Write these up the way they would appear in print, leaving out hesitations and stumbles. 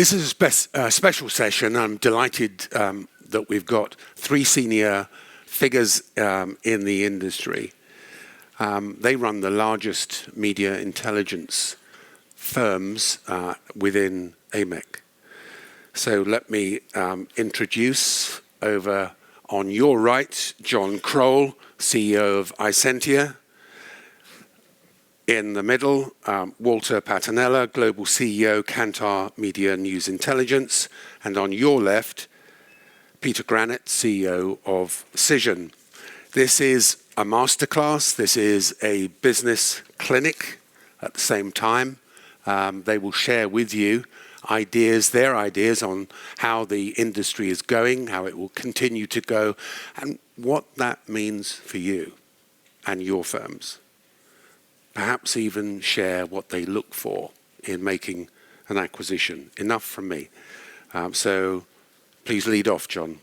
This is a special session. I'm delighted that we've got three senior figures in the industry. They run the largest media intelligence firms within AMEC. So let me introduce over on your right, John Kroll, CEO of Isentia. In the middle, Walter Patanella, Global CEO, Kantar Media News Intelligence. And on your left, Peter Granite, CEO of Cision. This is a masterclass. This is a business clinic at the same time. They will share with you their ideas on how the industry is going, how it will continue to go, and what that means for you and your firms. Perhaps even share what they look for in making an acquisition. Enough from me. So please lead off, John.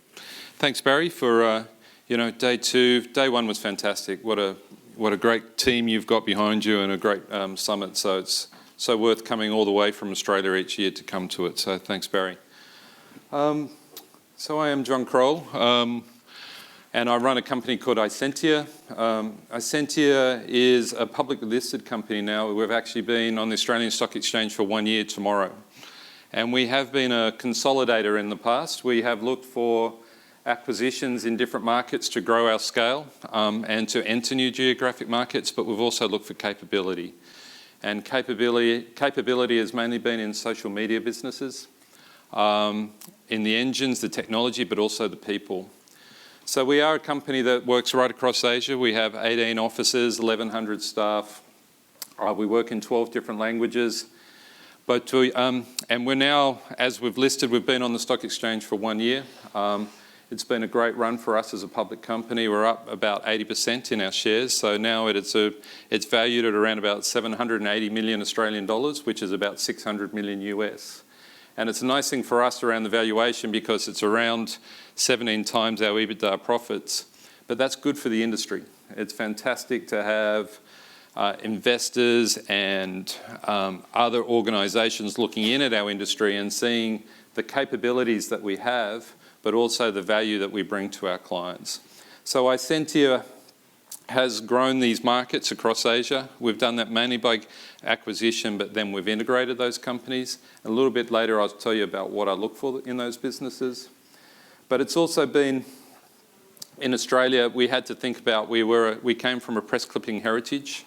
Thanks, Barry, for day two. Day one was fantastic. What a great team you've got behind you and a great summit. So it's so worth coming all the way from Australia each year to come to it. So thanks, Barry. So I am John Kroll. And I run a company called Isentia. Isentia is a publicly listed company now. We've actually been on the Australian Stock Exchange for 1 year tomorrow. And we have been a consolidator in the past. We have looked for acquisitions in different markets to grow our scale and to enter new geographic markets, but we've also looked for capability. And capability has mainly been in social media businesses, in the engines, the technology, but also the people. So we are a company that works right across Asia. We have 18 offices, 1,100 staff. We work in 12 different languages. And we're now, as we've listed, we've been on the stock exchange for 1 year. It's been a great run for us as a public company. We're up about 80% in our shares. So now it's valued at around about 780 million Australian dollars, which is about 600 million US. And it's a nice thing for us around the valuation because it's around 17 times our EBITDA profits. But that's good for the industry. It's fantastic to have investors and other organisations looking in at our industry and seeing the capabilities that we have, but also the value that we bring to our clients. So Isentia has grown these markets across Asia. We've done that mainly by acquisition, but then we've integrated those companies. A little bit later, I'll tell you about what I look for in those businesses. But it's also been, in Australia, we had to think about, we came from a press clipping heritage,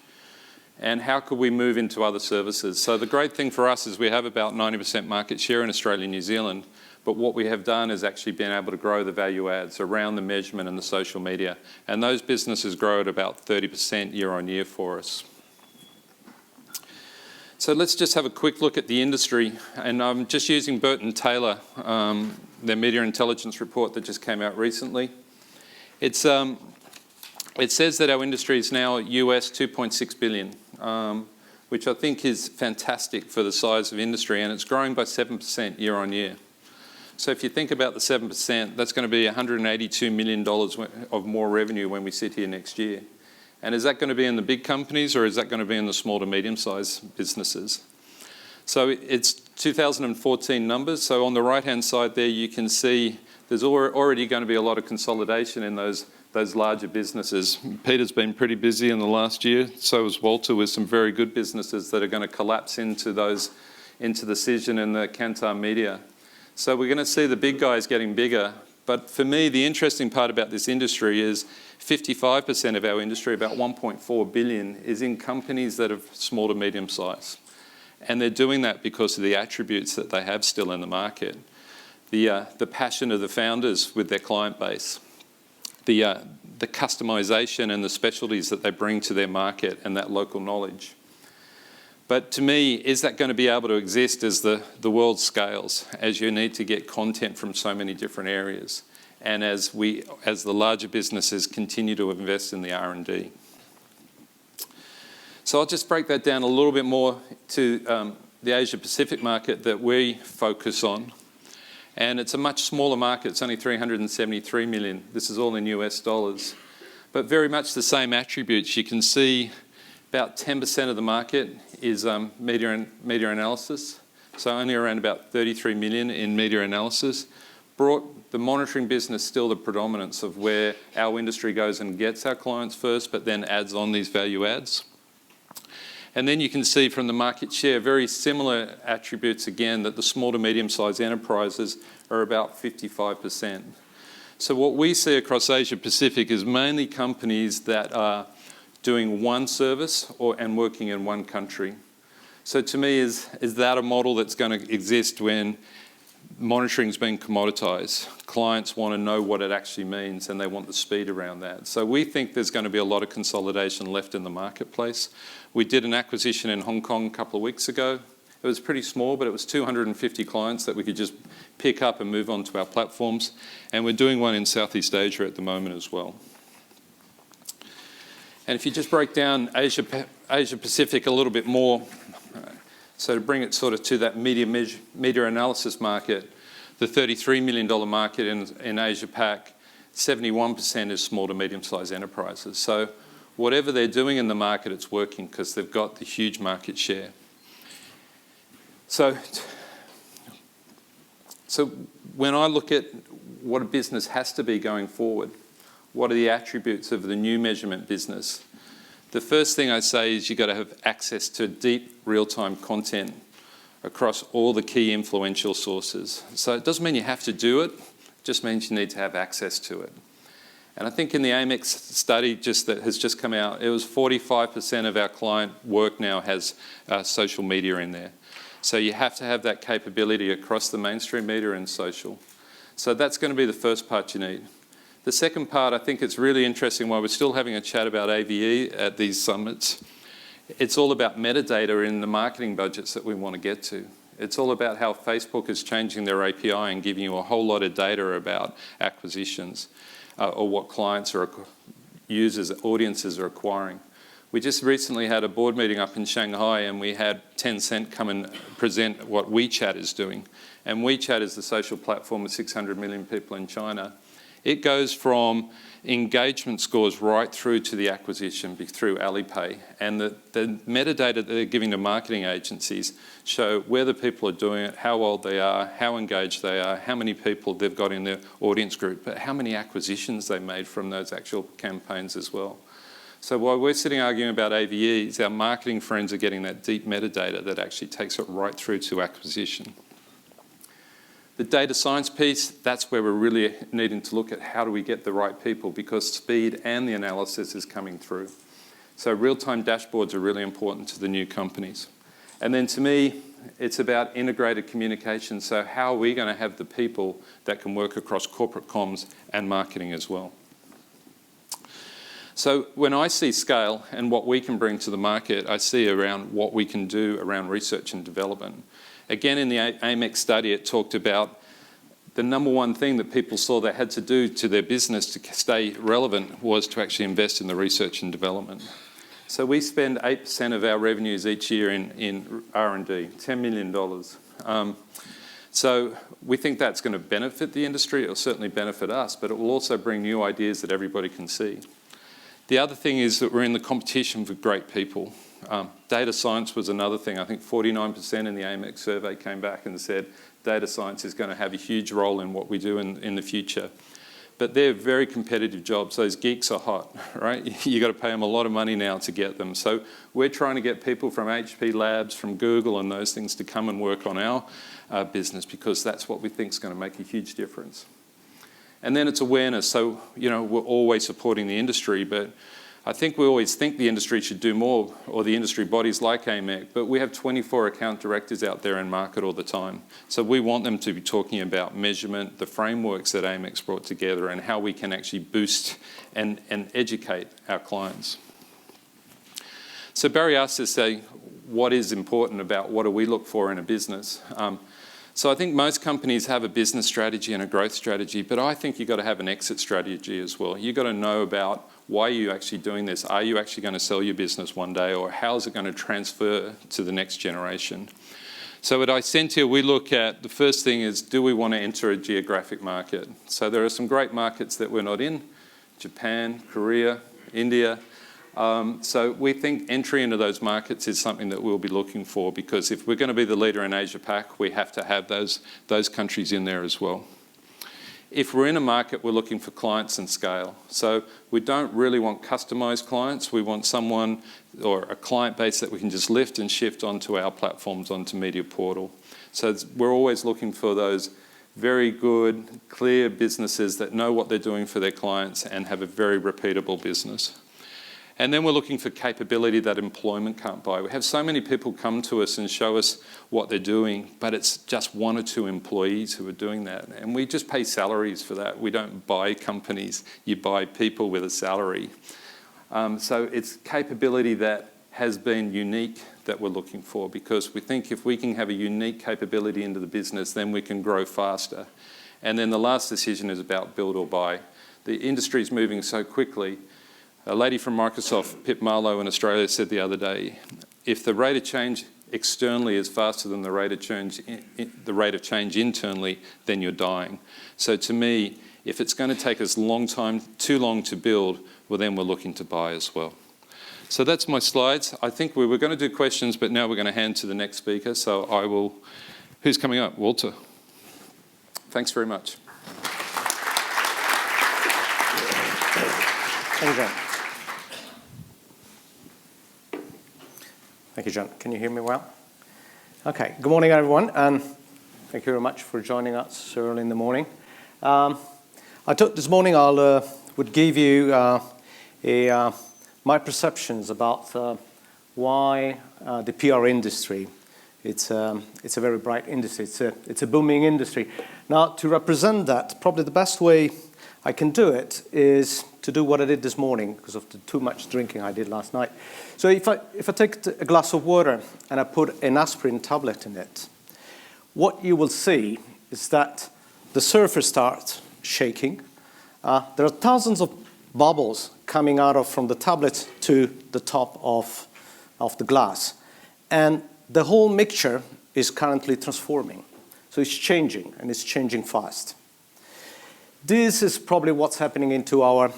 and how could we move into other services? So the great thing for us is we have about 90% market share in Australia and New Zealand, but what we have done is actually been able to grow the value adds around the measurement and the social media. And those businesses grow at about 30% year on year for us. So let's just have a quick look at the industry. And I'm just using Burton Taylor, their media intelligence report that just came out recently. It says that our industry is now US 2.6 billion, which I think is fantastic for the size of industry, and it's growing by 7% year on year. So if you think about the 7%, that's going to be $182 million of more revenue when we sit here next year. And is that going to be in the big companies or is that going to be in the small to medium-sized businesses? So it's 2014 numbers. So on the right-hand side there, you can see there's already going to be a lot of consolidation in those larger businesses. Peter's been pretty busy in the last year. So has Walter, with some very good businesses that are going to collapse into the Cision and the Kantar Media. So we're going to see the big guys getting bigger. But for me, the interesting part about this industry is 55% of our industry, about 1.4 billion, is in companies that are small to medium size. And they're doing that because of the attributes that they have still in the market. The passion of the founders with their client base. The customization and the specialties that they bring to their market and that local knowledge. But to me, is that going to be able to exist as the world scales, as you need to get content from so many different areas, and as the larger businesses continue to invest in the R&D? So I'll just break that down a little bit more to the Asia Pacific market that we focus on. And it's a much smaller market. It's only 373 million. This is all in US dollars. But very much the same attributes. You can see about 10% of the market is media analysis. so only around about 33 million in media analysis, brought the monitoring business still the predominance of where our industry goes and gets our clients first, but then adds on these value adds. And then you can see from the market share, very similar attributes again, that the small to medium-sized enterprises are about 55%. So what we see across Asia Pacific is mainly companies that are doing one service and working in one country. So to me, is that a model that's going to exist when monitoring's been commoditized? Clients want to know what it actually means and they want the speed around that. So we think there's going to be a lot of consolidation left in the marketplace. We did an acquisition in Hong Kong a couple of weeks ago. It was pretty small, but it was 250 clients that we could just pick up and move on to our platforms. And we're doing one in Southeast Asia at the moment as well. And if you just break down Asia Pacific a little bit more, so to bring it sort of to that media analysis market, the $33 million market in Asia Pac, 71% is small to medium-sized enterprises. So whatever they're doing in the market, it's working because they've got the huge market share. So when I look at what a business has to be going forward, what are the attributes of the new measurement business? The first thing I say is you've got to have access to deep real-time content across all the key influential sources. So it doesn't mean you have to do it, it just means you need to have access to it. And I think in the AMEC study that has just come out, it was 45% of our client work now has social media in there. So you have to have that capability across the mainstream media and social. So that's going to be the first part you need. The second part, I think it's really interesting while we're still having a chat about AVE at these summits. It's all about metadata in the marketing budgets that we want to get to. It's all about how Facebook is changing their API and giving you a whole lot of data about acquisitions or what clients or users, audiences are acquiring. We just recently had a board meeting up in Shanghai and we had Tencent come and present what WeChat is doing. And WeChat is the social platform with 600 million people in China. It goes from engagement scores right through to the acquisition through Alipay. And the metadata that they're giving to marketing agencies show where the people are doing it, how old they are, how engaged they are, how many people they've got in their audience group, but how many acquisitions they made from those actual campaigns as well. So while we're sitting arguing about AVEs, our marketing friends are getting that deep metadata that actually takes it right through to acquisition. The data science piece, that's where we're really needing to look at how do we get the right people, because speed and the analysis is coming through. So real-time dashboards are really important to the new companies. And then to me, it's about integrated communication. So how are we going to have the people that can work across corporate comms and marketing as well? So when I see scale and what we can bring to the market, I see around what we can do around research and development. Again, in the AMEC study, it talked about the number one thing that people saw they had to do to their business to stay relevant was to actually invest in the research and development. So we spend 8% of our revenues each year in R&D, $10 million. So we think that's going to benefit the industry. It'll certainly benefit us, but it will also bring new ideas that everybody can see. The other thing is that we're in the competition for great people. Data science was another thing. I think 49% in the AMEC survey came back and said data science is going to have a huge role in what we do in the future. But they're very competitive jobs. Those geeks are hot, right? You've got to pay them a lot of money now to get them. So we're trying to get people from HP Labs, from Google and those things to come and work on our business, because that's what we think is going to make a huge difference. And then it's awareness. So, we're always supporting the industry, but I think we always think the industry should do more, or the industry bodies like AMEC, but we have 24 account directors out there in market all the time. So we want them to be talking about measurement, the frameworks that AMEC's brought together, and how we can actually boost and educate our clients. So Barry asked us, say, what is important about what do we look for in a business? So I think most companies have a business strategy and a growth strategy, but I think you've got to have an exit strategy as well. You've got to know about why are you actually doing this? Are you actually going to sell your business one day, or how is it going to transfer to the next generation? So at Isentia, we look at, the first thing is, do we want to enter a geographic market? So there are some great markets that we're not in, Japan, Korea, India. So we think entry into those markets is something that we'll be looking for, because if we're going to be the leader in Asia Pac, we have to have those countries in there as well. If we're in a market, we're looking for clients and scale. So we don't really want customized clients. We want someone or a client base that we can just lift and shift onto our platforms, onto Media Portal. So we're always looking for those very good, clear businesses that know what they're doing for their clients and have a very repeatable business. And then we're looking for capability that employment can't buy. We have so many people come to us and show us what they're doing, but it's just 1 or 2 employees who are doing that. And we just pay salaries for that. We don't buy companies. You buy people with a salary. So it's capability that has been unique that we're looking for, because we think if we can have a unique capability into the business, then we can grow faster. And then the last decision is about build or buy. The industry is moving so quickly. A lady from Microsoft, Pip Marlowe in Australia, said the other day, if the rate of change externally is faster than the rate of change internally, then you're dying. So to me, if it's going to take us too long to build, well, then we're looking to buy as well. So that's my slides. I think we were going to do questions, but now we're going to hand to the next speaker. So I will. Who's coming up? Walter. Thanks very much. Thank you, John. Thank you, John. Can you hear me well? Okay. Good morning, everyone, and thank you very much for joining us so early in the morning. I thought this morning I would give you my perceptions about why the PR industry. It's a very bright industry. It's a booming industry. Now, to represent that, probably the best way I can do it is to do what I did this morning because of the too much drinking I did last night. So if I take a glass of water and I put an aspirin tablet in it, what you will see is that the surface starts shaking. There are thousands of bubbles coming out from the tablet to the top of the glass. And the whole mixture is currently transforming. So it's changing, and it's changing fast. This is probably what's happening into our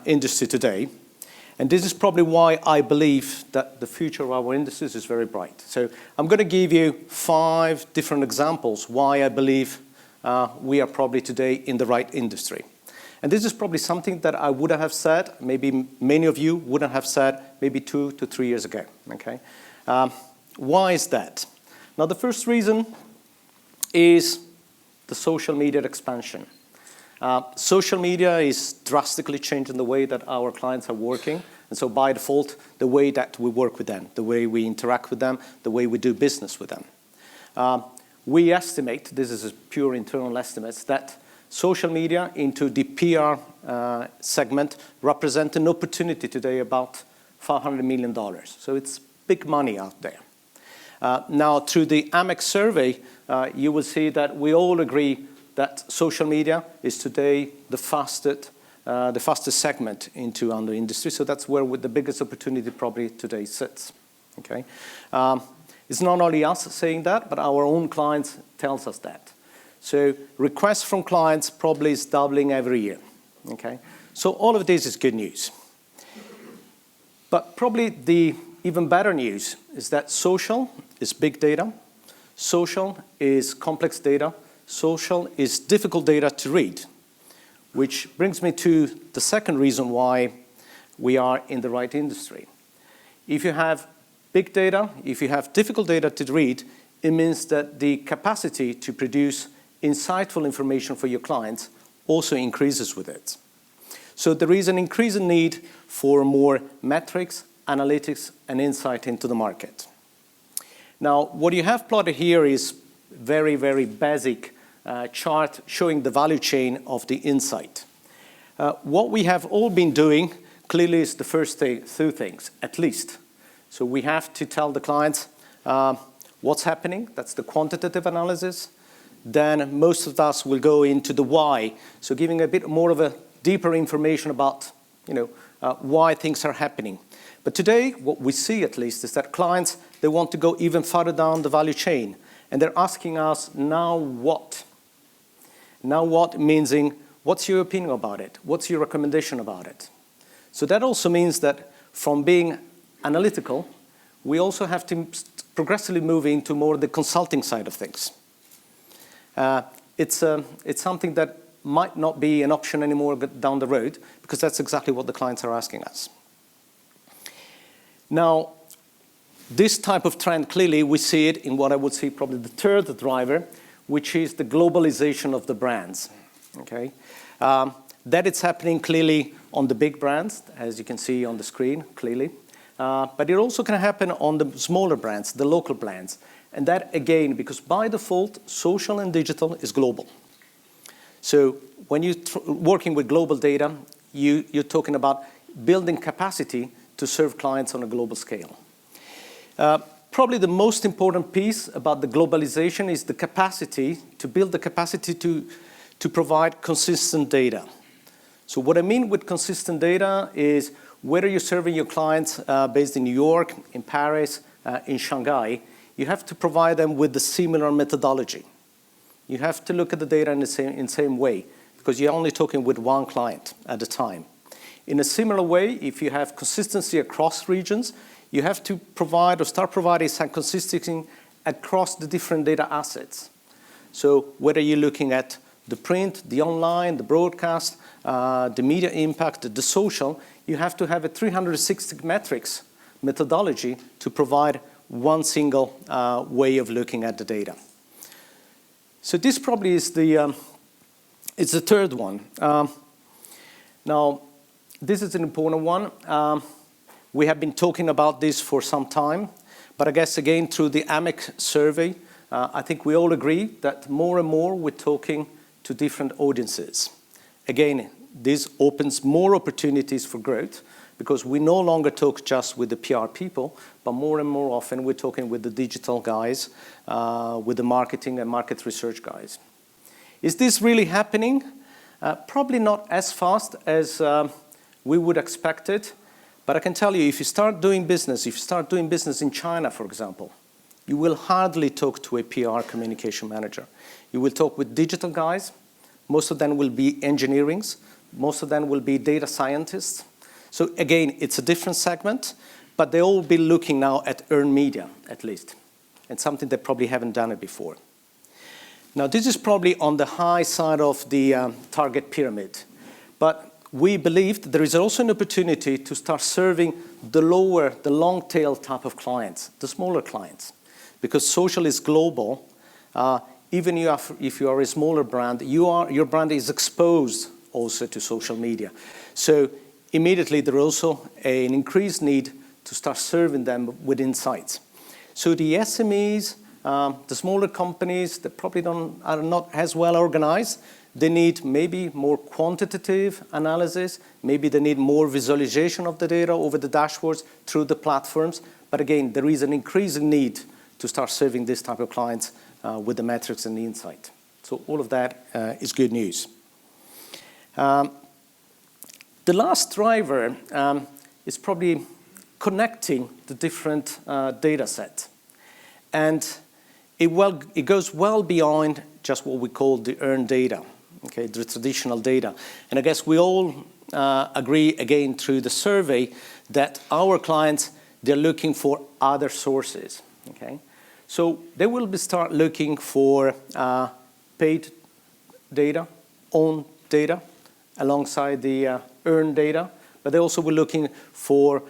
industry today. And this is probably why I believe that the future of our industries is very bright. So I'm going to give you 5 different examples why I believe we are probably today in the right industry. And this is probably something that I would have said, maybe many of you wouldn't have said maybe 2 to 3 years ago. Okay? Why is that? Now, the first reason is the social media expansion. Social media is drastically changing the way that our clients are working. And so by default, the way that we work with them, the way we interact with them, the way we do business with them. We estimate, this is a pure internal estimates, that social media into the PR segment represent an opportunity today about $500 million. So it's big money out there. Now, through the AMEC survey, you will see that we all agree that social media is today the fastest segment into our industry. So that's where the biggest opportunity probably today sits. Okay, it's not only us saying that, but our own clients tells us that. So requests from clients probably is doubling every year. Okay, so all of this is good news. But probably the even better news is that social is big data, social is complex data, social is difficult data to read, which brings me to the second reason why we are in the right industry. If you have big data, if you have difficult data to read, it means that the capacity to produce insightful information for your clients also increases with it. So there is an increasing need for more metrics, analytics, and insight into the market. Now, what you have plotted here is very, very basic chart showing the value chain of the insight. What we have all been doing clearly is the first 2 things, at least. So we have to tell the clients what's happening. That's the quantitative analysis. Then most of us will go into the why, so giving a bit more of a deeper information about why things are happening. But today, what we see at least is that clients, they want to go even further down the value chain. And they're asking us, now what? Now what meaning, what's your opinion about it? What's your recommendation about it? So that also means that from being analytical, we also have to progressively move into more the consulting side of things. It's something that might not be an option anymore down the road, because that's exactly what the clients are asking us. Now, this type of trend, clearly, we see it in what I would say probably the third driver, which is the globalization of the brands. Okay? That it's happening clearly on the big brands, as you can see on the screen, clearly. But it also can happen on the smaller brands, the local brands. And that, again, because by default, social and digital is global. So when you're working with global data, you're talking about building capacity to serve clients on a global scale. Probably the most important piece about the globalization is the capacity to build the capacity to provide consistent data. So what I mean with consistent data is whether you're serving your clients based in New York, in Paris, in Shanghai, you have to provide them with the similar methodology. You have to look at the data in the same way, because you're only talking with one client at a time. In a similar way, if you have consistency across regions, you have to provide or start providing some consistency across the different data assets. So whether you're looking at the print, the online, the broadcast, the media impact, the social, you have to have a 360 metrics methodology to provide one single way of looking at the data. So this probably is it's the third one. Now, this is an important one. We have been talking about this for some time, but I guess again through the AMEC survey, I think we all agree that more and more we're talking to different audiences. Again, this opens more opportunities for growth, because we no longer talk just with the PR people, but more and more often we're talking with the digital guys, with the marketing and market research guys. Is this really happening? Probably not as fast as we would expect it. But I can tell you, if you start doing business in China, for example, you will hardly talk to a PR communication manager. You will talk with digital guys. Most of them will be engineerings. Most of them will be data scientists. So again, it's a different segment, but they all be looking now at earned media, at least, and something they probably haven't done it before. Now, this is probably on the high side of the target pyramid, but we believe that there is also an opportunity to start serving the long tail type of clients, the smaller clients. Because social is global, even if you are a smaller brand, your brand is exposed also to social media. So immediately there is also an increased need to start serving them with insights. So the SMEs, the smaller companies that probably are not as well organized, they need maybe more quantitative analysis. Maybe they need more visualization of the data over the dashboards through the platforms. But again, there is an increasing need to start serving this type of clients with the metrics and the insight. So all of that is good news. The last driver is probably connecting the different data sets. And it goes well beyond just what we call the earned data. Okay, the traditional data. And I guess we all agree, again, through the survey, that our clients, they're looking for other sources. Okay? So they will start looking for paid data, owned data, alongside the earned data. But they also will looking for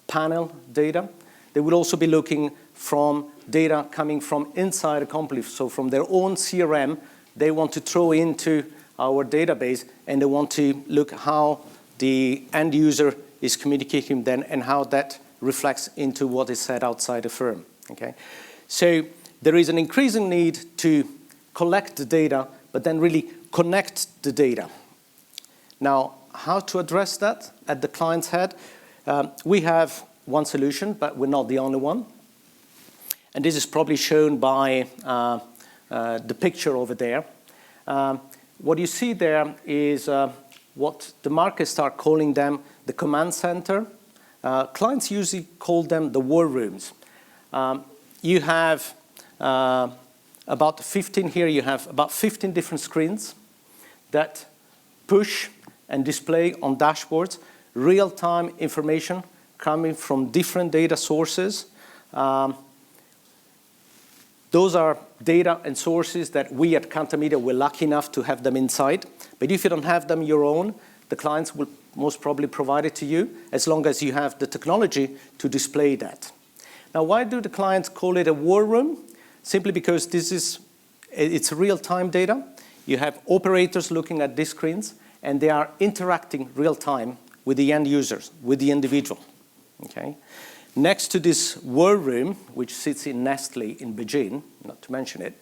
panel data. They will also be looking from data coming from inside a company, so from their own CRM. They want to throw into our database, and they want to look how the end user is communicating then and how that reflects into what is said outside the firm. Okay? So there is an increasing need to collect the data, but then really connect the data. Now, how to address that at the client's head? We have one solution, but we're not the only one. And this is probably shown by the picture over there. What you see there is what the markets start calling them the command center. Clients usually call them the war rooms. You have about 15 here, you have about 15 different screens that push and display on dashboards real-time information coming from different data sources. Those are data and sources that we at Kantar Media were lucky enough to have them inside. But if you don't have them your own, the clients will most probably provide it to you as long as you have the technology to display that. Now, why do the clients call it a war room? Simply because it's real-time data. You have operators looking at these screens, and they are interacting real-time with the end users, with the individual. Okay? Next to this war room, which sits in Nestle in Beijing, not to mention it,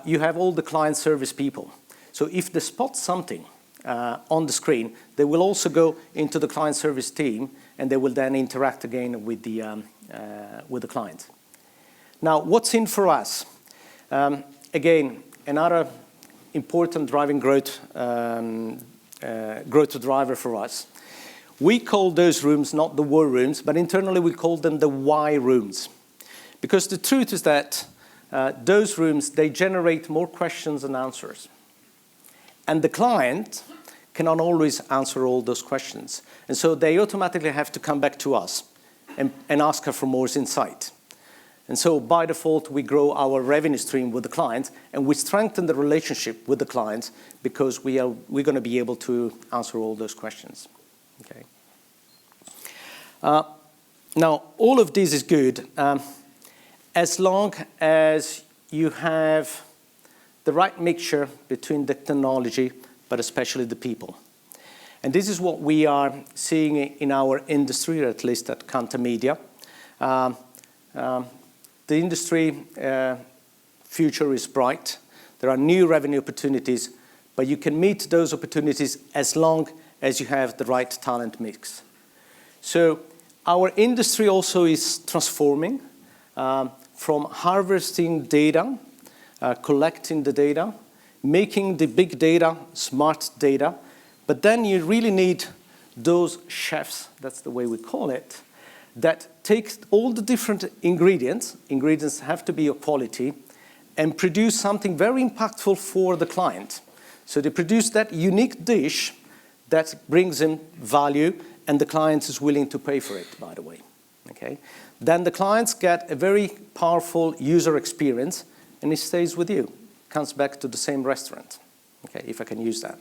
you have all the client service people. So if they spot something on the screen, they will also go into the client service team, and they will then interact again with the client. Now, what's in for us? Again, another important driving growth driver for us. We call those rooms not the war rooms, but internally we call them the why rooms. Because the truth is that those rooms, they generate more questions than answers. And the client cannot always answer all those questions. And so they automatically have to come back to us and ask her for more insight. And so by default, we grow our revenue stream with the client, and we strengthen the relationship with the client because we're going to be able to answer all those questions. Okay. Now, all of this is good as long as you have the right mixture between the technology, but especially the people. And this is what we are seeing in our industry, or at least at Kantar Media. The industry future is bright. There are new revenue opportunities, but you can meet those opportunities as long as you have the right talent mix. So our industry also is transforming from harvesting data, collecting the data, making the big data smart data, but then you really need those chefs, that's the way we call it, that take all the different ingredients have to be of quality, and produce something very impactful for the client. So they produce that unique dish that brings in value, and the client is willing to pay for it, by the way. Okay? Then the clients get a very powerful user experience, and it stays with you. Comes back to the same restaurant, okay, if I can use that.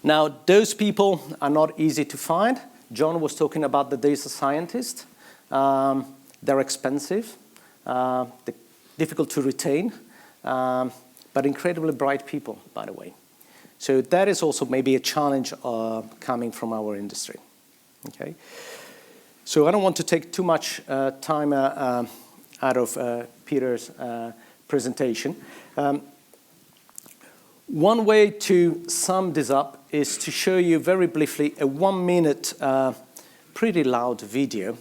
Now, those people are not easy to find. John was talking about the data scientists. They're expensive, they're difficult to retain, but incredibly bright people, by the way. So that is also maybe a challenge coming from our industry. Okay. So I don't want to take too much time out of Peter's presentation. One way to sum this up is to show you very briefly a 1-minute, pretty loud video.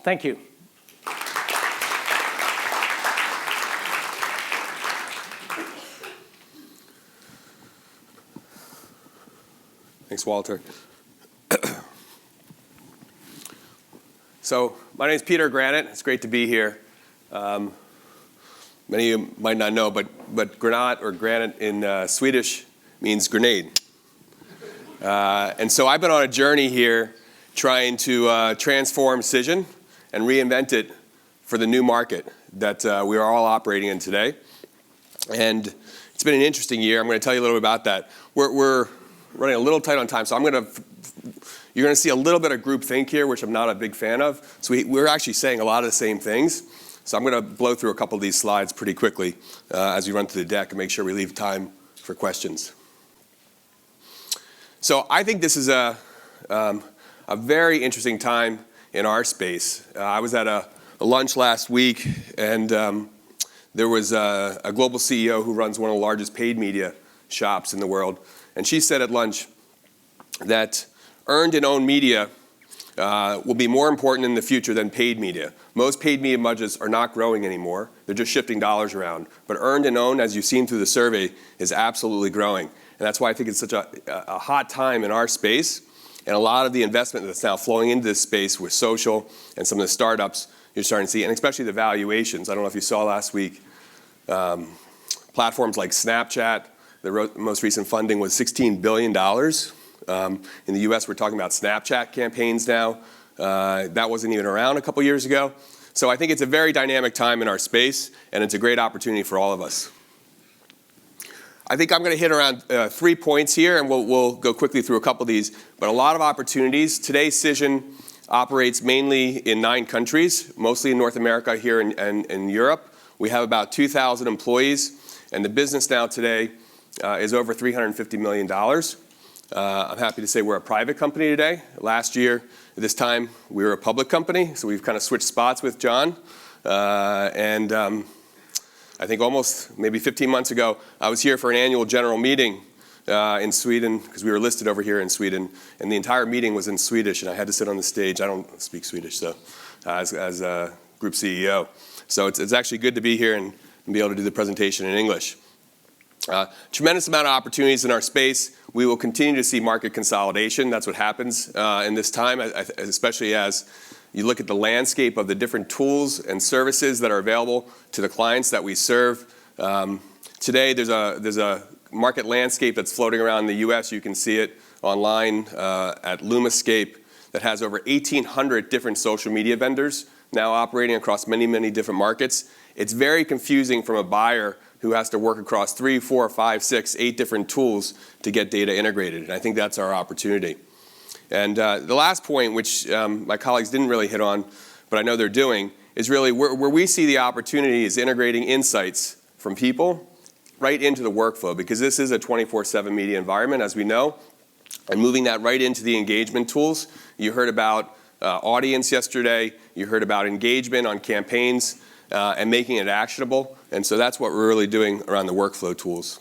Thank you. Thanks, Walter. So my name is Peter Granite. It's great to be here. Many of you might not know, but granat or granite in Swedish means grenade. And so I've been on a journey here trying to transform Cision and reinvent it for the new market that we are all operating in today. And it's been an interesting year. I'm going to tell you a little bit about that. We're running a little tight on time, so you're going to see a little bit of groupthink here, which I'm not a big fan of. So we're actually saying a lot of the same things. So I'm going to blow through a couple of these slides pretty quickly as we run through the deck and make sure we leave time for questions. So I think this is a very interesting time in our space. I was at a lunch last week, and there was a global CEO who runs one of the largest paid media shops in the world. And she said at lunch that earned and owned media will be more important in the future than paid media. Most paid media budgets are not growing anymore. They're just shifting dollars around. But earned and owned, as you've seen through the survey, is absolutely growing. And that's why I think it's such a hot time in our space. And a lot of the investment that's now flowing into this space with social and some of the startups you're starting to see, and especially the valuations. I don't know if you saw last week, platforms like Snapchat, the most recent funding was $16 billion. In the US, we're talking about Snapchat campaigns now. That wasn't even around a couple years ago. So I think it's a very dynamic time in our space, and it's a great opportunity for all of us. I think I'm going to hit around 3 points here, and we'll go quickly through a couple of these, but a lot of opportunities. Today, Cision operates mainly in 9 countries, mostly in North America here and Europe. We have about 2,000 employees, and the business now today is over $350 million. I'm happy to say we're a private company today. Last year, at this time, we were a public company, so we've kind of switched spots with John. I think almost maybe 15 months ago, I was here for an annual general meeting in Sweden, because we were listed over here in Sweden, and the entire meeting was in Swedish, and I had to sit on the stage. I don't speak Swedish, so as a group CEO. So it's actually good to be here and be able to do the presentation in English. Tremendous amount of opportunities in our space. We will continue to see market consolidation. That's what happens in this time, especially as you look at the landscape of the different tools and services that are available to the clients that we serve. Today, there's a market landscape that's floating around in the US. You can see it online at Lumascape that has over 1,800 different social media vendors now operating across many, many different markets. It's very confusing from a buyer who has to work across 3, 4, 5, 6, 8 different tools to get data integrated. And I think that's our opportunity. And the last point, which my colleagues didn't really hit on, but I know they're doing, is really where we see the opportunity is integrating insights from people right into the workflow, because this is a 24/7 media environment, as we know, and moving that right into the engagement tools. You heard about audience yesterday. You heard about engagement on campaigns and making it actionable. And so that's what we're really doing around the workflow tools.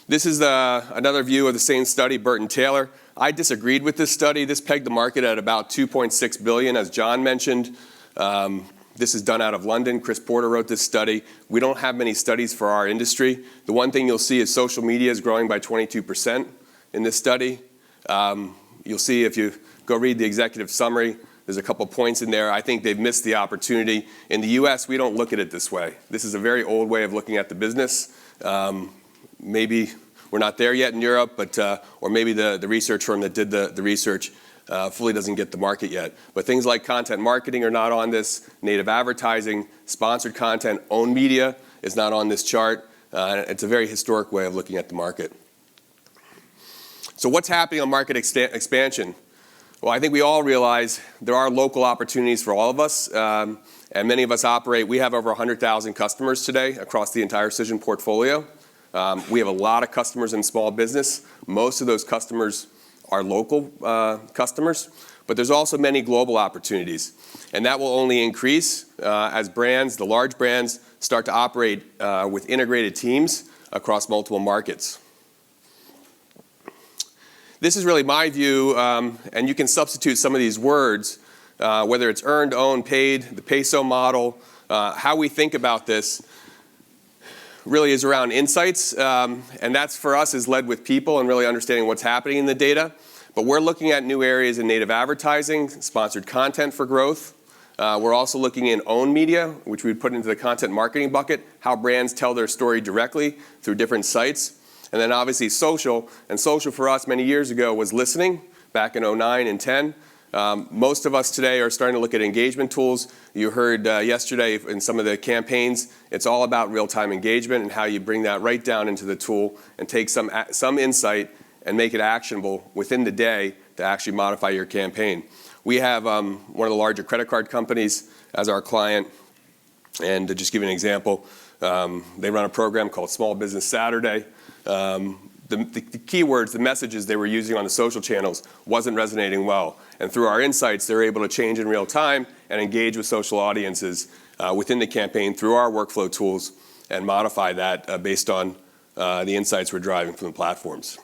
This is another view of the same study, Burton Taylor. I disagreed with this study. This pegged the market at about $2.6 billion, as John mentioned. This is done out of London. Chris Porter wrote this study. We don't have many studies for our industry. The one thing you'll see is social media is growing by 22% in this study. You'll see if you go read the executive summary, there's a couple points in there. I think they've missed the opportunity. In the US, we don't look at it this way. This is a very old way of looking at the business. Maybe we're not there yet in Europe, but or maybe the research firm that did the research fully doesn't get the market yet. But things like content marketing are not on this. Native advertising, sponsored content, owned media is not on this chart. It's a very historic way of looking at the market. So what's happening on market expansion? Well, I think we all realize there are local opportunities for all of us, and many of us operate. We have over 100,000 customers today across the entire Cision portfolio. We have a lot of customers in small business. Most of those customers are local customers, but there's also many global opportunities, and that will only increase as brands, the large brands, start to operate with integrated teams across multiple markets. This is really my view, and you can substitute some of these words, whether it's earned, owned, paid, the peso model. How we think about this really is around insights, and that's for us is led with people and really understanding what's happening in the data. But we're looking at new areas in native advertising, sponsored content for growth. We're also looking in owned media, which we put into the content marketing bucket, how brands tell their story directly through different sites. And then obviously social, and social for us many years ago was listening back in 09 and 10. Most of us today are starting to look at engagement tools. You heard yesterday in some of the campaigns, it's all about real-time engagement and how you bring that right down into the tool and take some insight and make it actionable within the day to actually modify your campaign. We have one of the larger credit card companies as our client, and to just give you an example, they run a program called Small Business Saturday. The keywords, the messages they were using on the social channels wasn't resonating well. And through our insights, they're able to change in real time and engage with social audiences within the campaign through our workflow tools and modify that based on the insights we're driving from the platforms.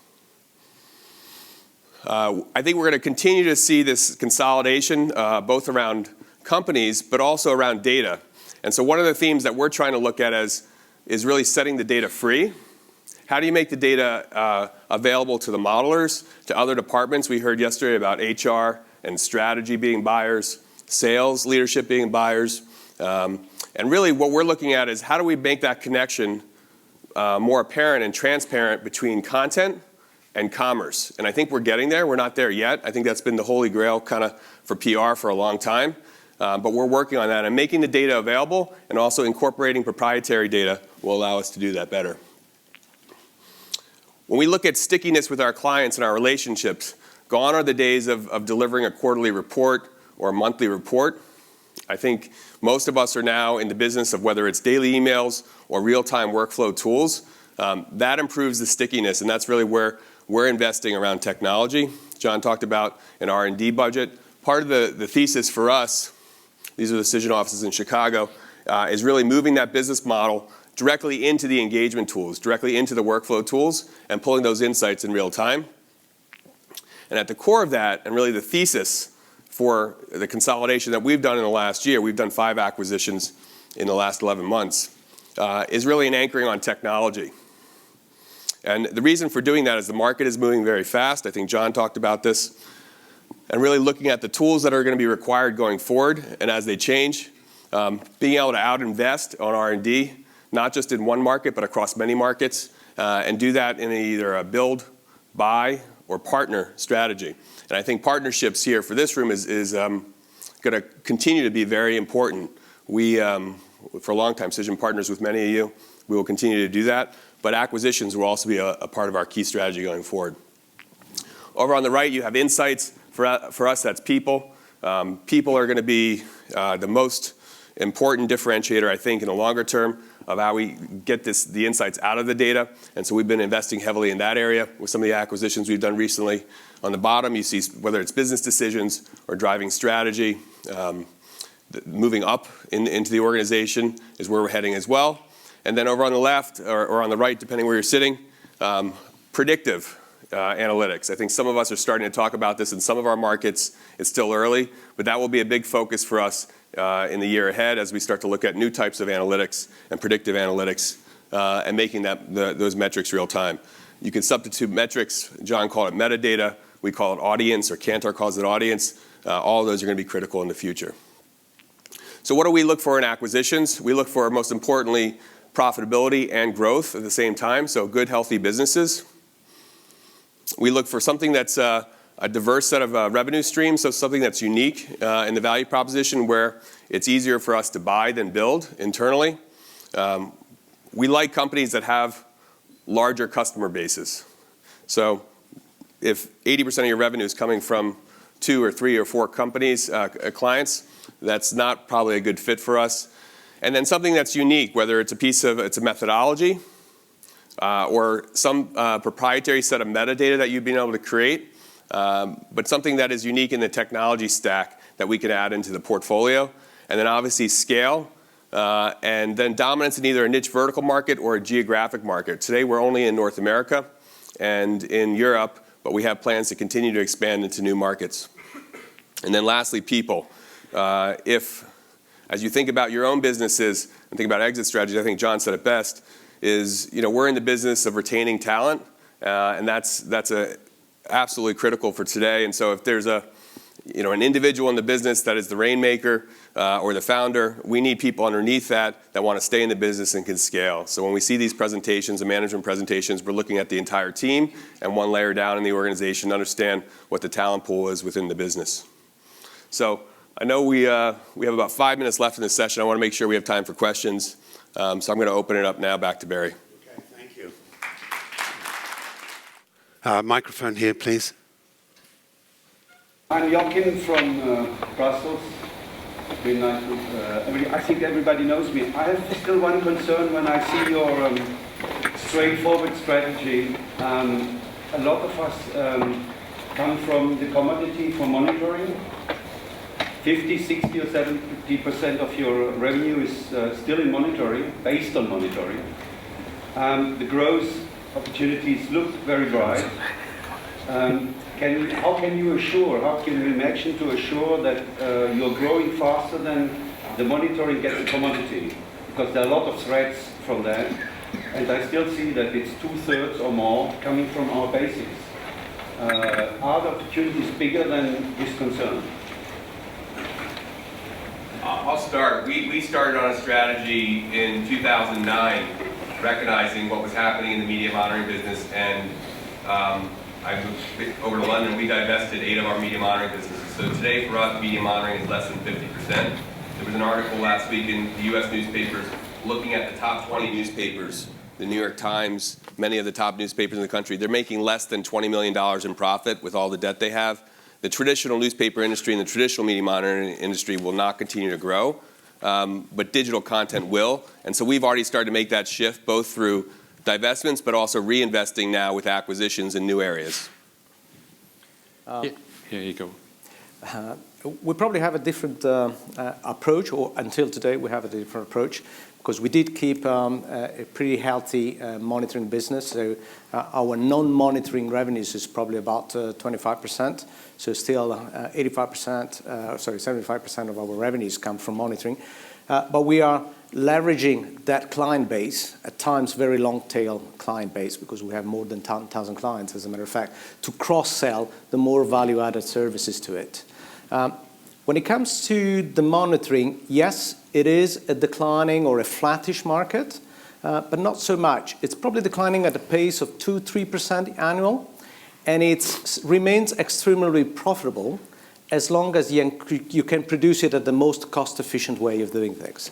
I think we're going to continue to see this consolidation both around companies but also around data. And so one of the themes that we're trying to look at is really setting the data free. How do you make the data available to the modelers, to other departments? We heard yesterday about HR and strategy being buyers, sales leadership being buyers. And really what we're looking at is how do we make that connection more apparent and transparent between content and commerce. And I think we're getting there. We're not there yet. I think that's been the holy grail kind of for PR for a long time. But we're working on that. And making the data available and also incorporating proprietary data will allow us to do that better. When we look at stickiness with our clients and our relationships, gone are the days of delivering a quarterly report or a monthly report. I think most of us are now in the business of whether it's daily emails or real-time workflow tools. That improves the stickiness, and that's really where we're investing around technology. John talked about an R&D budget. Part of the thesis for us, these are the decision offices in Chicago, is really moving that business model directly into the engagement tools, directly into the workflow tools, and pulling those insights in real time. And at the core of that, and really the thesis for the consolidation that we've done in the last year, we've done 5 acquisitions in the last 11 months, is really an anchoring on technology. And the reason for doing that is the market is moving very fast. I think John talked about this. And really looking at the tools that are going to be required going forward and as they change, being able to out-invest on R&D, not just in one market, but across many markets, and do that in either a build, buy, or partner strategy. And I think partnerships here for this room is going to continue to be very important. We, for a long time, Cision partners with many of you. We will continue to do that. But acquisitions will also be a part of our key strategy going forward. Over on the right, you have insights. For us, that's people. People are going to be the most important differentiator, I think, in the longer term of how we get the insights out of the data. And so we've been investing heavily in that area with some of the acquisitions we've done recently. On the bottom, you see whether it's business decisions or driving strategy. Moving up into the organization is where we're heading as well. And then over on the left, or on the right, depending where you're sitting, predictive analytics. I think some of us are starting to talk about this in some of our markets. It's still early, but that will be a big focus for us in the year ahead as we start to look at new types of analytics and predictive analytics and making those metrics real time. You can substitute metrics. John called it metadata. We call it audience, or Kantar calls it audience. All of those are going to be critical in the future. So what do we look for in acquisitions? We look for, most importantly, profitability and growth at the same time, so good, healthy businesses. We look for something that's a diverse set of revenue streams, so something that's unique in the value proposition where it's easier for us to buy than build internally. We like companies that have larger customer bases. So if 80% of your revenue is coming from 2 or 3 or 4 companies, clients, that's not probably a good fit for us. And then something that's unique, whether it's a methodology or some proprietary set of metadata that you've been able to create, but something that is unique in the technology stack that we can add into the portfolio. And then obviously scale, and then dominance in either a niche vertical market or a geographic market. Today we're only in North America and in Europe, but we have plans to continue to expand into new markets. And then lastly, people. As you think about your own businesses and think about exit strategies, I think John said it best, is we're in the business of retaining talent, and that's absolutely critical for today. And so if there's an individual in the business that is the rainmaker or the founder, we need people underneath that want to stay in the business and can scale. So when we see these presentations and management presentations, we're looking at the entire team and one layer down in the organization to understand what the talent pool is within the business. So I know we have about 5 minutes left in this session. I want to make sure we have time for questions. So I'm going to open it up now back to Barry. Okay, thank you. Microphone here, please. I'm Joachim from Brussels. Very nice. I think everybody knows me. I have still one concern when I see your straightforward strategy. A lot of us come from the commodity for monitoring. 50, 60 or 70% of your revenue is still in monitoring, based on monitoring. The growth opportunities look very bright. How can you imagine to assure that you're growing faster than the monitoring gets a commodity? Because there are a lot of threats from that, and I still see that it's 2/3 or more coming from our basics. Are the opportunities bigger than this concern? I'll start. We started on a strategy in 2009, recognizing what was happening in the media monitoring business, and I moved over to London. We divested 8 of our media monitoring businesses. So today, for us, media monitoring is less than 50%. There was an article last week in the U.S. newspapers looking at the top 20 newspapers, the New York Times, many of the top newspapers in the country. They're making less than $20 million in profit with all the debt they have. The traditional newspaper industry and the traditional media monitoring industry will not continue to grow, but digital content will. And so we've already started to make that shift, both through divestments, but also reinvesting now with acquisitions in new areas. Yeah, you go. We probably have a different approach, or until today we have a different approach, because we did keep a pretty healthy monitoring business. So our non-monitoring revenues is probably about 25%. So still 75% of our revenues come from monitoring. But we are leveraging that client base, at times very long-tail client base, because we have more than 10,000 clients, as a matter of fact, to cross-sell the more value-added services to it. When it comes to the monitoring, yes, it is a declining or a flattish market, but not so much. It's probably declining at a pace of 2-3% annual, and it remains extremely profitable as long as you can produce it at the most cost-efficient way of doing things.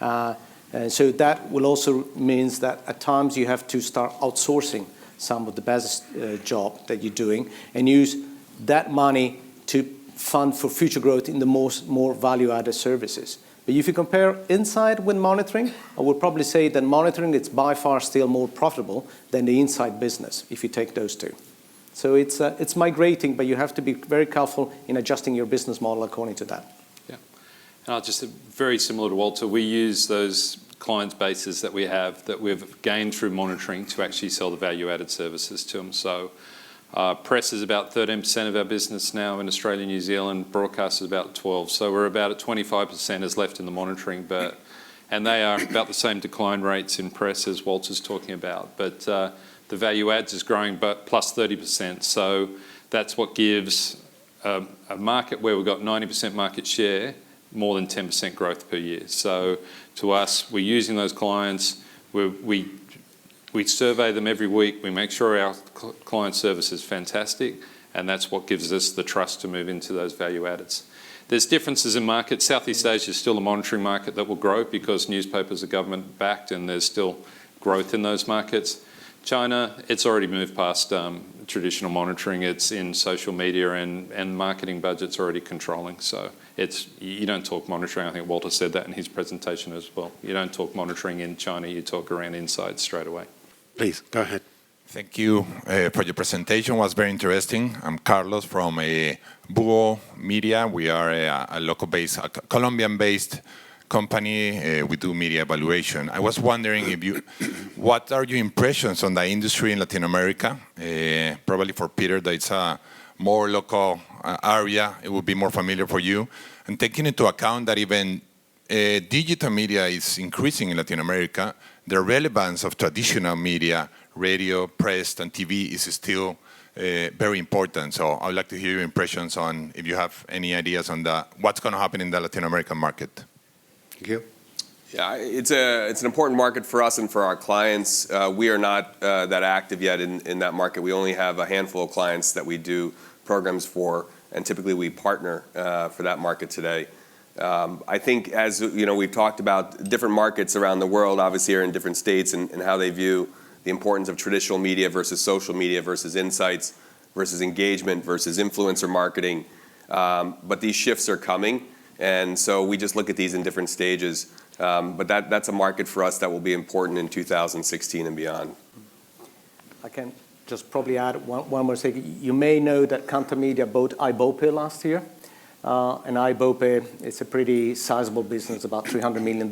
And so that will also means that at times you have to start outsourcing some of the best job that you're doing and use that money to fund for future growth in the more value-added services. But if you compare inside with monitoring, I would probably say that monitoring is by far still more profitable than the inside business, if you take those two. So it's migrating, but you have to be very careful in adjusting your business model according to that. Yeah, and I'll just very similar to Walter. We use those client bases that we have that we've gained through monitoring to actually sell the value-added services to them. So press is about 13% of our business now in Australia and New Zealand. Broadcast is about 12%. So we're about at 25% is left in the monitoring, and they are about the same decline rates in press as Walter's talking about. But the value adds is growing, but plus 30%. So that's what gives a market where we've got 90% market share, more than 10% growth per year. So to us, we're using those clients. We survey them every week. We make sure our client service is fantastic, and that's what gives us the trust to move into those value addeds. There's differences in markets. Southeast Asia is still a monitoring market that will grow because newspapers are government backed and there's still growth in those markets. China, it's already moved past traditional monitoring. It's in social media and marketing budgets already controlling. So you don't talk monitoring. I think Walter said that in his presentation as well. You don't talk monitoring in China. You talk around insights straight away. Please, go ahead. Thank you for your presentation. It was very interesting. I'm Carlos from Buo Media. We are a local-based, Colombian-based company. We do media evaluation. I was wondering what are your impressions on the industry in Latin America? Probably for Peter, that it's a more local area. It would be more familiar for you. And taking into account that even digital media is increasing in Latin America, the relevance of traditional media, radio, press, and TV is still very important. So I would like to hear your impressions on if you have any ideas on what's going to happen in the Latin American market. Thank you. Yeah, it's an important market for us and for our clients. We are not that active yet in that market. We only have a handful of clients that we do programs for, and typically we partner for that market today. I think, as you know, we've talked about different markets around the world, obviously are in different states, and how they view the importance of traditional media versus social media versus insights versus engagement versus influencer marketing. But these shifts are coming, and so we just look at these in different stages. But that's a market for us that will be important in 2016 and beyond. I can just probably add one more thing. You may know that Kantar Media bought iBope last year. And iBope is a pretty sizable business, about $300 million.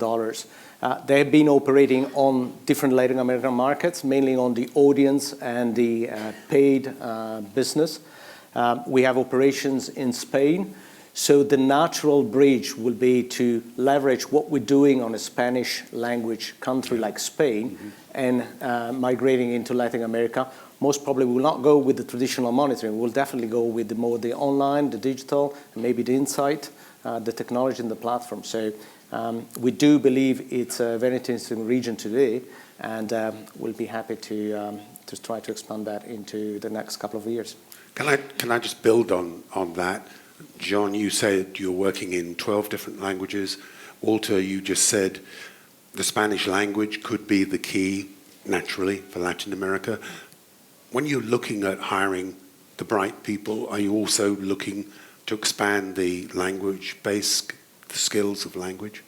They have been operating on different Latin American markets, mainly on the audience and the paid business. We have operations in Spain. So the natural bridge will be to leverage what we're doing on a Spanish language country like Spain and migrating into Latin America. Most probably we will not go with the traditional monitoring. We'll definitely go with the online, the digital, and maybe the insight, the technology and the platform. So we do believe it's a very interesting region today, and we'll be happy to try to expand that into the next couple of years. Can I just build on that? John, you said you're working in 12 different languages. Walter, you just said the Spanish language could be the key, naturally, for Latin America. When you're looking at hiring the bright people, are you also looking to expand the language-based skills of language?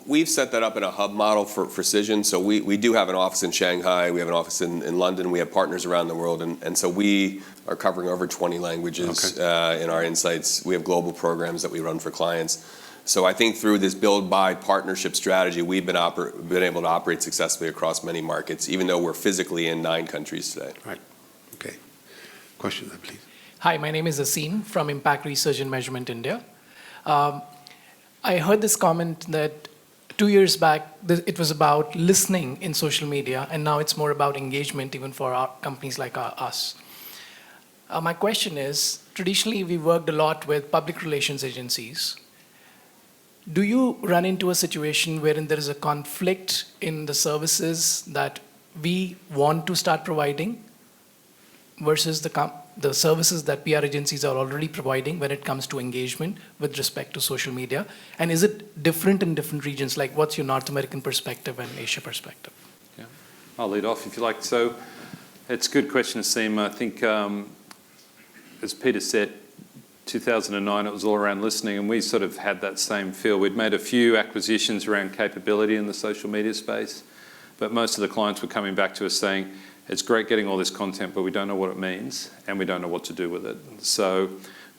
We've set that up in a hub model for Cision. So we do have an office in Shanghai. We have an office in London. We have partners around the world. And so we are covering over 20 languages in our insights. We have global programs that we run for clients. So I think through this build-buy partnership strategy, we've been able to operate successfully across many markets, even though we're physically in 9 countries today. Right. Okay. Question then, please. Hi, my name is Asim from Impact Research and Measurement India. I heard this comment that 2 years back, it was about listening in social media, and now it's more about engagement, even for our companies like us. My question is, traditionally, we worked a lot with public relations agencies. Do you run into a situation wherein there is a conflict in the services that we want to start providing versus the services that PR agencies are already providing when it comes to engagement with respect to social media? And is it different in different regions? Like, what's your North American perspective and Asia perspective? Yeah, I'll lead off if you like. So it's a good question, Asim. I think, as Peter said, 2009, it was all around listening, and we sort of had that same feel. We'd made a few acquisitions around capability in the social media space, but most of the clients were coming back to us saying, it's great getting all this content, but we don't know what it means, and we don't know what to do with it. So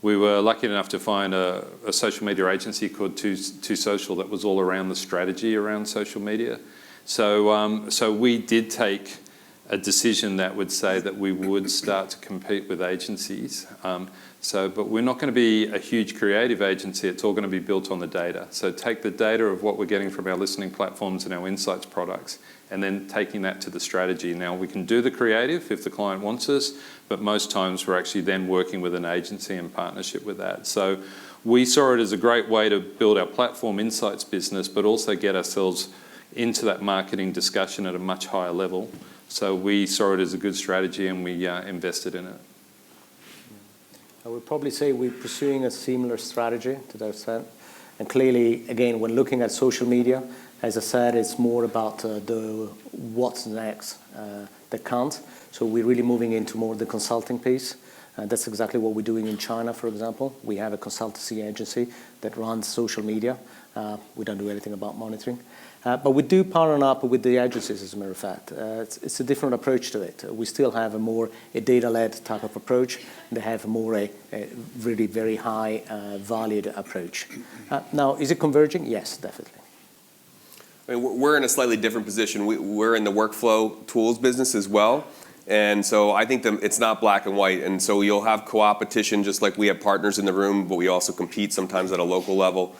we were lucky enough to find a social media agency called Two Social that was all around the strategy around social media. So we did take a decision that would say that we would start to compete with agencies. But we're not going to be a huge creative agency. It's all going to be built on the data. So take the data of what we're getting from our listening platforms and our insights products, and then taking that to the strategy. Now, we can do the creative if the client wants us, but most times we're actually then working with an agency in partnership with that. So we saw it as a great way to build our platform insights business, but also get ourselves into that marketing discussion at a much higher level. So we saw it as a good strategy, and we invested in it. I would probably say we're pursuing a similar strategy to that extent. And clearly, again, when looking at social media, as I said, it's more about the what's next that counts. So we're really moving into more the consulting piece. That's exactly what we're doing in China, for example. We have a consultancy agency that runs social media. We don't do anything about monitoring. But we do partner up with the agencies, as a matter of fact. It's a different approach to it. We still have a data-led type of approach. They have more a really very high valued approach. Now, is it converging? Yes, definitely. I mean, we're in a slightly different position. We're in the workflow tools business as well. And so I think it's not black and white. And so you'll have co-opetition, just like we have partners in the room, but we also compete sometimes at a local level.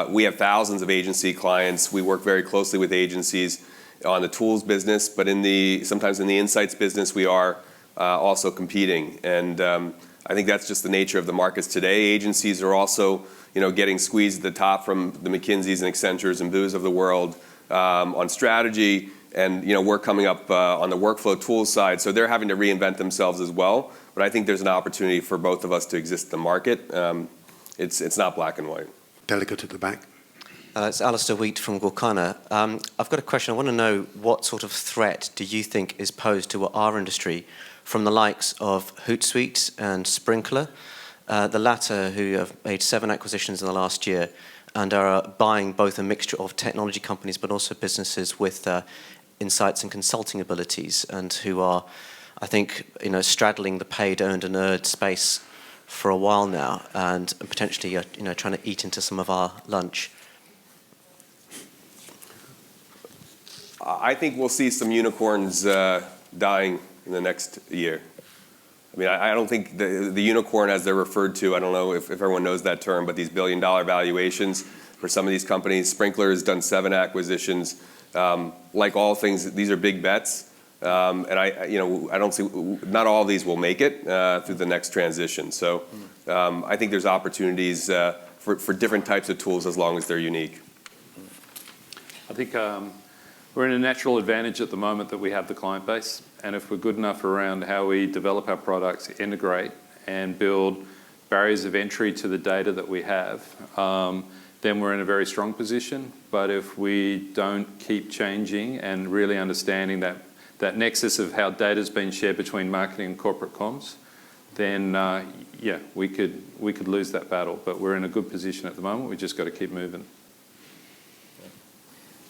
We have thousands of agency clients. We work very closely with agencies on the tools business, but sometimes in the insights business, we are also competing. And I think that's just the nature of the markets today. Agencies are also, getting squeezed at the top from the McKinseys and Accentures and Boos of the world on strategy. And we're coming up on the workflow tools side, so they're having to reinvent themselves as well. But I think there's an opportunity for both of us to exist in the market. It's not black and white. Delegate at the back. It's Alistair Wheat from Gorkana. I've got a question. I want to know what sort of threat do you think is posed to our industry from the likes of Hootsuite and Sprinkler, the latter who have made 7 acquisitions in the last year and are buying both a mixture of technology companies but also businesses with insights and consulting abilities, and who are, I think, straddling the paid, earned and earned space for a while now, and potentially trying to eat into some of our lunch. I think we'll see some unicorns dying in the next year. I mean, I don't think the unicorn, as they're referred to, I don't know if everyone knows that term, but these billion-dollar valuations for some of these companies. Sprinkler has done 7 acquisitions. Like all things, these are big bets, and I don't see, not all of these will make it through the next transition. So I think there's opportunities for different types of tools as long as they're unique. I think we're in a natural advantage at the moment that we have the client base, and if we're good enough around how we develop our products, integrate and build barriers of entry to the data that we have, then we're in a very strong position. But if we don't keep changing and really understanding that nexus of how data's been shared between marketing and corporate comms, then we could lose that battle. But we're in a good position at the moment. We've just got to keep moving.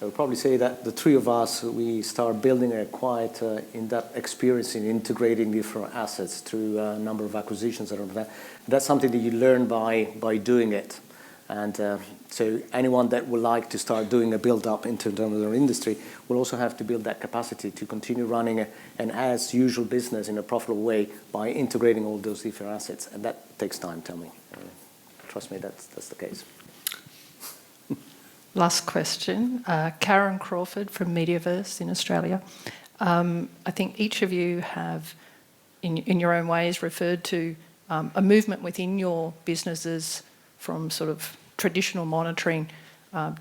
I would probably say that the 3 of us, we start building a quite in-depth experience in integrating different assets through a number of acquisitions. That's something that you learn by doing it. And so anyone that would like to start doing a build-up into their industry will also have to build that capacity to continue running an as usual business in a profitable way by integrating all those different assets. And that takes time, tell me. Trust me, that's the case. Last question. Karen Crawford from Mediaverse in Australia. I think each of you have, in your own ways, referred to a movement within your businesses from sort of traditional monitoring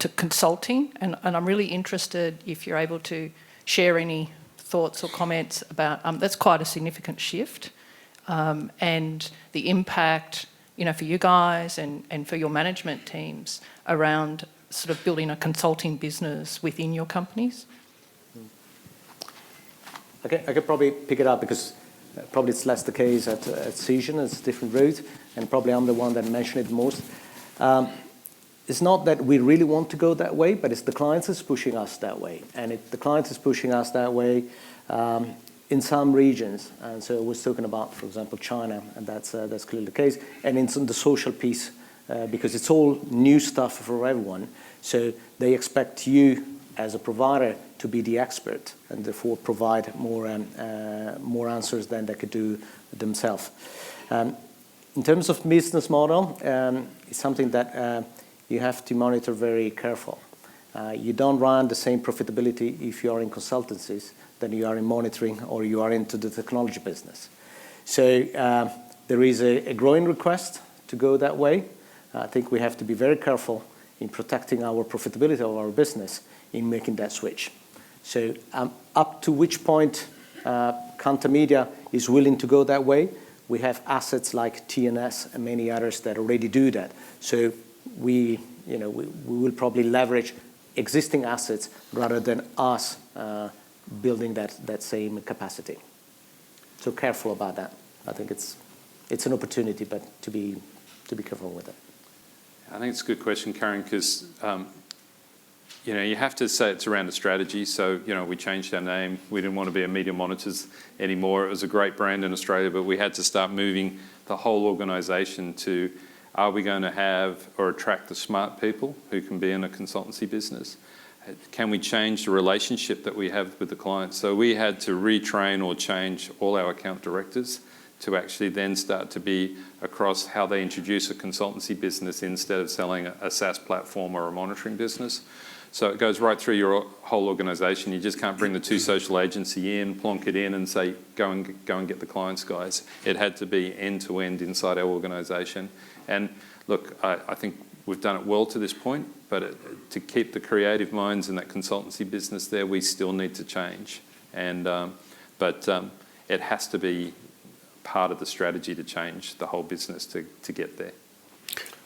to consulting. And I'm really interested if you're able to share any thoughts or comments about, that's quite a significant shift, and the impact, for you guys and for your management teams around sort of building a consulting business within your companies? Okay, I could probably pick it up because probably it's less the case at Cision. It's a different route, and probably I'm the one that mentioned it most. It's not that we really want to go that way, but it's the clients is pushing us that way. And the clients is pushing us that way in some regions. And so we're talking about, for example, China, and that's clearly the case. And in the social piece, because it's all new stuff for everyone. So they expect you as a provider to be the expert and therefore provide more answers than they could do themselves. In terms of business model, it's something that you have to monitor very careful. You don't run the same profitability if you are in consultancies than you are in monitoring or you are into the technology business. So there is a growing request to go that way. I think we have to be very careful in protecting our profitability of our business in making that switch. So up to which point Kantar Media is willing to go that way, we have assets like TNS and many others that already do that. So we will probably leverage existing assets rather than us building that same capacity. So careful about that. I think it's an opportunity, but to be careful with it. I think it's a good question, Karen, because you have to say it's around a strategy. So we changed our name. We didn't want to be a Media Monitors anymore. It was a great brand in Australia, but we had to start moving the whole organisation to: are we going to have or attract the smart people who can be in a consultancy business? Can we change the relationship that we have with the clients? So we had to retrain or change all our account directors to actually then start to be across how they introduce a consultancy business instead of selling a SaaS platform or a monitoring business. So it goes right through your whole organisation. You just can't bring the 2 social agency in, plonk it in and say, go and get the clients, guys. It had to be end-to-end inside our organisation. And look, I think we've done it well to this point, but to keep the creative minds in that consultancy business there, we still need to change. And but it has to be part of the strategy to change the whole business to get there.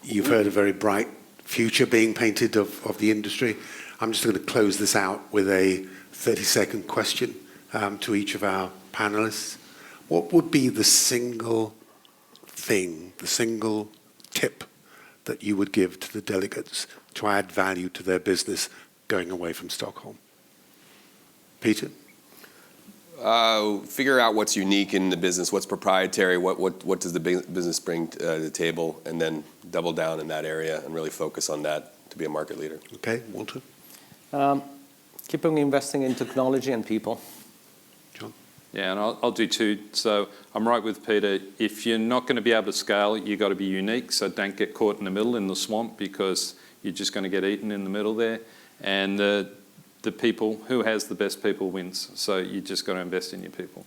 You've heard a very bright future being painted of the industry. I'm just going to close this out with a 30-second question to each of our panelists. What would be the single thing, the single tip that you would give to the delegates to add value to their business going away from Stockholm? Peter? Figure out what's unique in the business, what's proprietary, what does the business bring to the table, and then double down in that area and really focus on that to be a market leader. Okay, Walter? Keep on investing in technology and people. John? Yeah, and I'll do two. So I'm right with Peter. If you're not going to be able to scale, you've got to be unique. So don't get caught in the middle in the swamp, because you're just going to get eaten in the middle there. And the people, who has the best people wins. So you just got to invest in your people.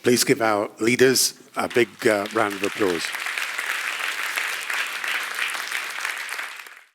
Please give our leaders a big round of applause.